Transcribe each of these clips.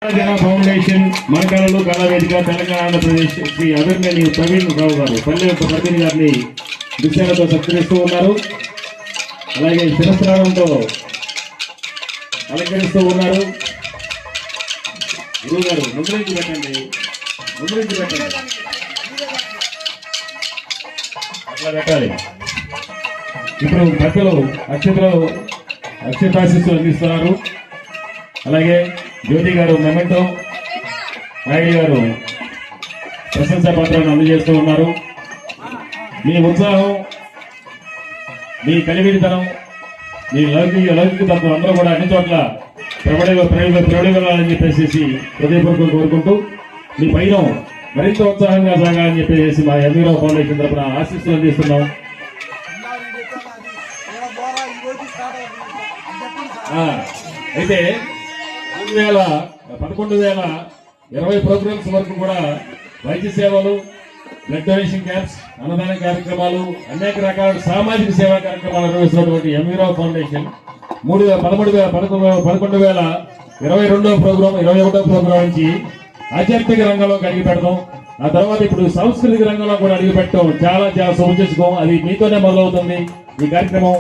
జన ఫౌండేషన్ మణికళలు కళావేదిక తెలంగాణ ఆంధ్రప్రదేశ్ శ్రీ అభిర్మేని ప్రవీణ్ రావు గారు పల్లె ప్రవీణ్ గారిని దిశలతో సత్కరిస్తూ ఉన్నారు. అలాగే శిరస్త్రావంతో అలంకరిస్తూ ఉన్నారు. గురువు గారు ముందు నుంచి పెట్టండి, ముందు నుంచి పెట్టండి, అట్లా పెట్టాలి. ఇప్పుడు భక్తులు అక్షతాశిస్సులు అందిస్తున్నారు. అలాగే జ్యోతి గారు మెమెంటో, నాయుడు గారు ప్రశంసా పత్రాన్ని అందజేస్తూ ఉన్నారు. మీ ఉత్సాహం, మీ కలివిడితనం, మీ లౌకిక తత్వం అందరూ కూడా అన్ని చోట్ల ప్రబడగలని చెప్పేసి హృదయపూర్వకంగా కోరుకుంటూ మీ పైన మరింత ఉత్సాహంగా సాగాలని చెప్పేసి మా ఎంవీరావు ఫౌండేషన్ తరఫున ఆశీస్సులు అందిస్తున్నాం. అయితే 11,020 ప్రోగ్రామ్స్ వరకు కూడా వైద్య సేవలు, బ్లడ్ డొనేషన్ క్యాంప్స్, అన్నదాన కార్యక్రమాలు, అనేక రకాల సామాజిక సేవా కార్యక్రమాలు నిర్వహిస్తున్నటువంటి ఎంవీరావు ఫౌండేషన్ 11,022వ ప్రోగ్రాం 21వ ప్రోగ్రాం నుంచి ఆధ్యాత్మిక రంగంలో అడిగి పెడతాం. ఆ తర్వాత ఇప్పుడు సాంస్కృతిక రంగంలో కూడా అడిగి పెట్టడం చాలా సౌజన్యం. అది మీతోనే మొదలవుతుంది. ఈ కార్యక్రమం,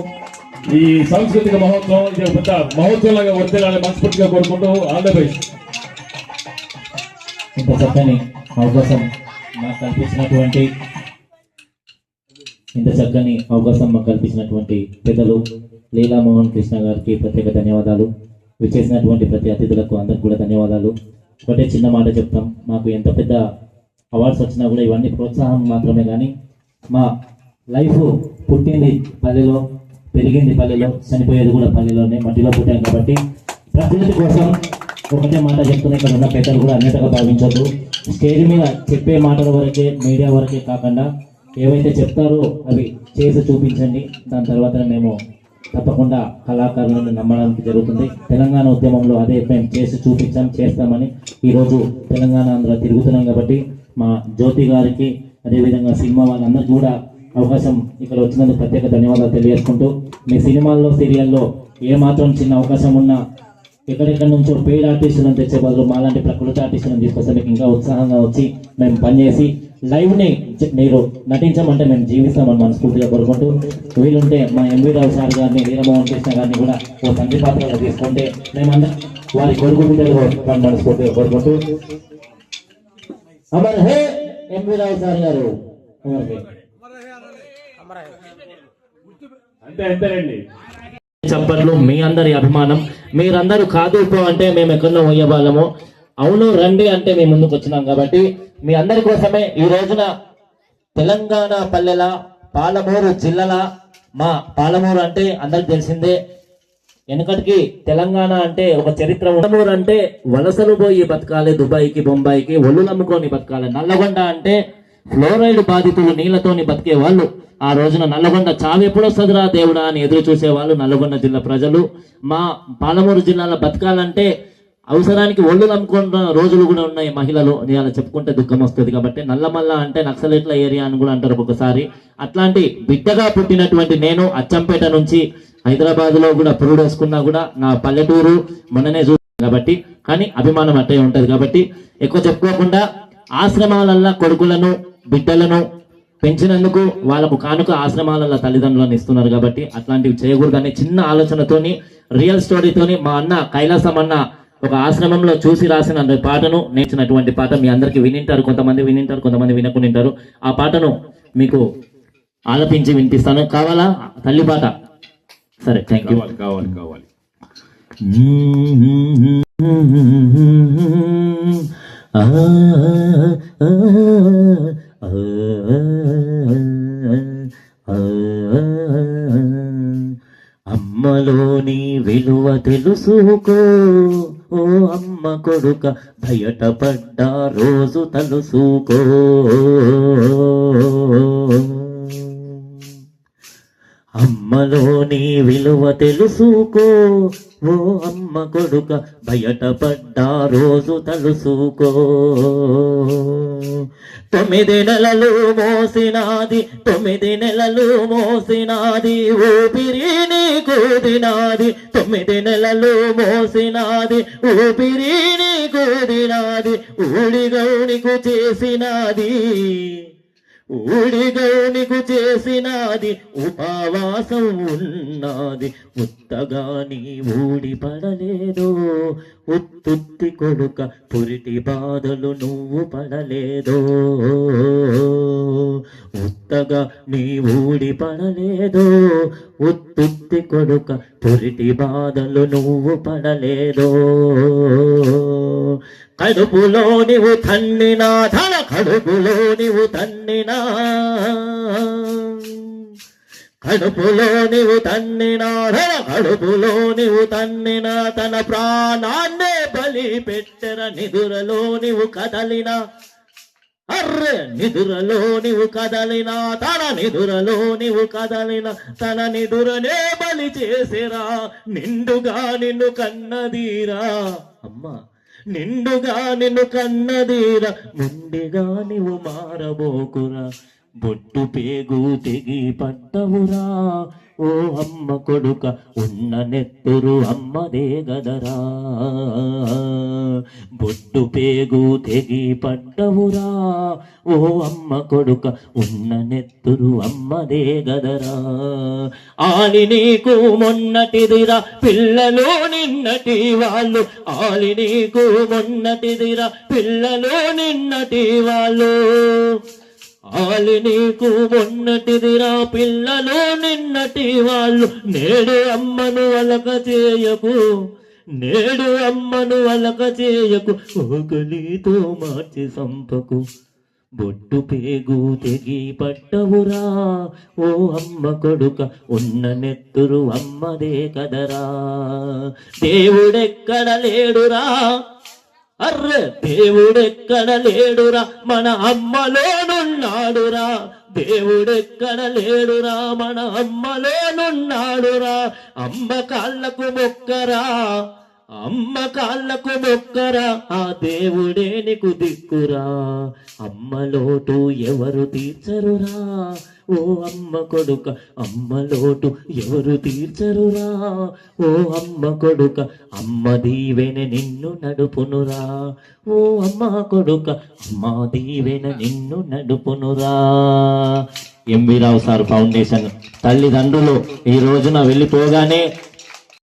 ఈ సాంస్కృతిక మహోత్సవం ఇది పెద్ద మహోత్సవంలాగా వర్తిల్లాలని మనస్ఫూర్తిగా కోరుకుంటూ ఆల్ ది బెస్ట్. ఇంత చక్కని అవకాశం మాకు కల్పించినటువంటి పెద్దలు లీలా మోహన్ కృష్ణ గారికి ప్రత్యేక ధన్యవాదాలు. విచ్చేసినటువంటి ప్రతి అతిథులకు అందరికి కూడా ధన్యవాదాలు. ఒకటే చిన్న మాట చెప్తాం, మాకు ఎంత పెద్ద అవార్డ్స్ వచ్చినా కూడా ఇవన్నీ ప్రోత్సాహం మాత్రమే. కానీ మా లైఫ్ పుట్టింది పల్లెలో, పెరిగింది పల్లెలో, చనిపోయేది కూడా పల్లెలోనే, మట్టిలో పుట్టాం. కాబట్టి ప్రకృతి కోసం ఒకటే మాట చెప్తున్నా, ఇక్కడ ఉన్న పెద్దలు కూడా అన్నిటిగా భావించద్దు. స్టేజ్ మీద చెప్పే మాటల వరకే, మీడియా వరకే కాకుండా ఏవైతే చెప్తారో అవి చేసి చూపించండి. దాని తర్వాత మేము తప్పకుండా కళాకారులను నమ్మడానికి జరుగుతుంది. తెలంగాణ ఉద్యమంలో అదే మేము చేసి చేస్తామని ఈరోజు తెలంగాణ ఆంధ్ర తిరుగుతున్నాం. కాబట్టి మా జ్యోతి గారికి, అదేవిధంగా సినిమా వాళ్ళందరికీ కూడా అవకాశం ఇక్కడ వచ్చినందుకు ప్రత్యేక ధన్యవాదాలు తెలియజేసుకుంటూ, మీ సినిమాల్లో, సీరియల్లో ఏమాత్రం చిన్న అవకాశం ఉన్నా ఎక్కడెక్కడి నుంచో పెయిడ్ ఆర్టిస్టులను తెచ్చే బదులు మాలాంటి ప్రకృతి ఆర్టిస్టులను తీసుకొస్తే మీకు ఇంకా ఉత్సాహంగా వచ్చి మేము పనిచేసి లైవ్ని మీరు నటించమంటే మేము జీవిస్తామని మనస్ఫూర్తిగా కోరుకుంటూ, వీలుంటే మా ఎంవీరావు సార్ గారిని, వీరమోహన్ కృష్ణ గారిని కూడా ఓ తండ్రి పాత్రలో తీసుకుంటే మేమందరం వారి కొడుకు మనస్ఫూర్తిగా కోరుకుంటూ, అమర్ హే ఎంవీరావు సార్ గారు. అంతేనండి. చప్పట్లు మీ అందరి అభిమానం. మీరందరూ కాదు అంటే మేము ఎక్కడో పోయేవాళ్ళము, అవును రండి అంటే మేము ముందుకు వచ్చినాం. కాబట్టి మీ అందరి కోసమే ఈ రోజున తెలంగాణ పల్లెల, పాలమూరు జిల్లాల, మా పాలమూరు అంటే అందరికి తెలిసిందే. వెనకటికి తెలంగాణ అంటే ఒక చరిత్ర. పాలమూరు అంటే వలసలు పోయి బతకాలి, దుబాయ్కి, బొంబాయికి ఒళ్ళు నమ్ముకొని బతకాలి. నల్లగొండ అంటే ఫ్లోరైడ్ బాధితులు నీళ్లతోని బతికే వాళ్ళు. ఆ రోజున నల్లగొండ చావెప్పుడొస్తుందిరా దేవుడా అని ఎదురు చూసేవాళ్ళు నల్లగొండ జిల్లా ప్రజలు. మా పాలమూరు జిల్లాలో బతకాలంటే అవసరానికి ఒళ్ళు నమ్ముకున్న రోజులు కూడా ఉన్నాయి మహిళలు. అలా చెప్పుకుంటే దుఃఖం వస్తుంది. కాబట్టి నల్లమల్ల అంటే నక్సలైట్ల ఏరియా అని కూడా అంటారు ఒక్కొక్కసారి. అట్లాంటి బిడ్డగా పుట్టినటువంటి నేను అచ్చంపేట నుంచి హైదరాబాద్లో కూడా పురుడేసుకున్నా కూడా నా పల్లెటూరు మొన్ననే చూసాను. కాబట్టి కానీ అభిమానం అట్టే ఉంటది. కాబట్టి ఎక్కువ చెప్పుకోకుండా ఆశ్రమాలల్లో కొడుకులను, బిడ్డలను పెంచినందుకు వాళ్ళకు కానుక ఆశ్రమాలలో తల్లిదండ్రులను ఇస్తున్నారు. కాబట్టి అట్లాంటివి చేయకూడదనే చిన్న ఆలోచనతోని, రియల్ స్టోరీతోని మా అన్న కైలాసం అన్న ఒక ఆశ్రమంలో చూసి రాసిన పాటను నేర్చినటువంటి పాట మీ అందరికి వినింటారు. కొంతమంది వినింటారు, కొంతమంది వినకుంటారు. ఆ పాటను మీకు ఆలపించి వినిపిస్తాను. కావాలా తల్లి పాట? సరే, థ్యాంక్ యూ. కావాలి. అమ్మలోని విలువ తెలుసుకో ఓ అమ్మ కొడుక, బయటపడ్డ రోజు తలుసుకో. అమ్మలోని విలువ తెలుసుకో ఓ అమ్మ కొడుక, బయటపడ్డ రోజు తలుసుకో. 9 నెలలు మోసినాది 9 నెలలు మోసినాది ఊపిరి నీకు దినాది 9 నెలలు మోసినాది ఊపిరి నీకు దినాది ఊడిగౌనికు చేసినాది ఊడిగౌనికు చేసినాది ఉపవాసం ఉన్నది ఉత్తగా నీ ఊడి పడలేదు ఉత్తుత్తి కొడుక పురిటి బాధలు నువ్వు పడలేదో ఉత్తగా నీ ఊడి పడలేదు ఉత్తుత్తి కొడుక పురిటి బాధలు నువ్వు పడలేదో కడుపులో నీవు తన్నినా ధన కడుపులో నీవు తన్నినా కడుపులో నీవు తన్నినా ధన కడుపులో నీవు తన్నినా తన ప్రాణాన్నే బలి పెట్టెర నిదురలో నీవు కదలినా అర్రె నిదురలో నీవు కదలినా తన నిదురలో నీవు కదలినా తన నిదురనే బలి చేసిరా నిండుగా నిన్ను కన్నదీరా అమ్మా నిండుగా నిన్ను కన్నదీరా ముండిగా నీవు మారబోకురా బొట్టు పేగు తెగి పట్టవురా ఓ అమ్మ కొడుక ఉన్న నెత్తురు అమ్మదే గదరా బొట్టు పేగు తెగి పట్టవురా ఓ అమ్మ కొడుక ఉన్న నెత్తురు అమ్మదే గదరా ఆలి నీకు మొన్నటిదిరా పిల్లలు నిన్నటి వాళ్ళు ఆలి నీకు మొన్నటిదిరా పిల్లలు నిన్నటి వాళ్ళు ఆలి నీకు మొన్నటిదిరా పిల్లలు నిన్నటి వాళ్ళు నేడు అమ్మను అలక చేయకు నేడు అమ్మను అలక చేయకు ఓకలితో మార్చి సంపకు బొట్టు పేగు తెగి పట్టవురా ఓ అమ్మ కొడుక ఉన్న నెత్తురు అమ్మదే కదరా దేవుడెక్కడ లేడురా అర్రె దేవుడెక్కడ లేడురా మన అమ్మలోనున్నాడురా దేవుడెక్కడ లేడురా మన అమ్మలోనున్నాడురా అమ్మ కాళ్ళకు మొక్కరా అమ్మ కాళ్ళకు మొక్కరా ఆ దేవుడే నీకు దిక్కురా అమ్మ లోటు ఎవరు తీర్చరురా ఓ అమ్మ కొడుక అమ్మ లోటు ఎవరు తీర్చరురా ఓ అమ్మ కొడుక అమ్మ దీవెన నిన్ను నడుపునురా ఓ అమ్మ కొడుక అమ్మ దీవెన నిన్ను నడుపునురా ఎంవి రావు సార్ ఫౌండేషన్ తల్లిదండ్రులు ఈ రోజున వెళ్ళిపోగానే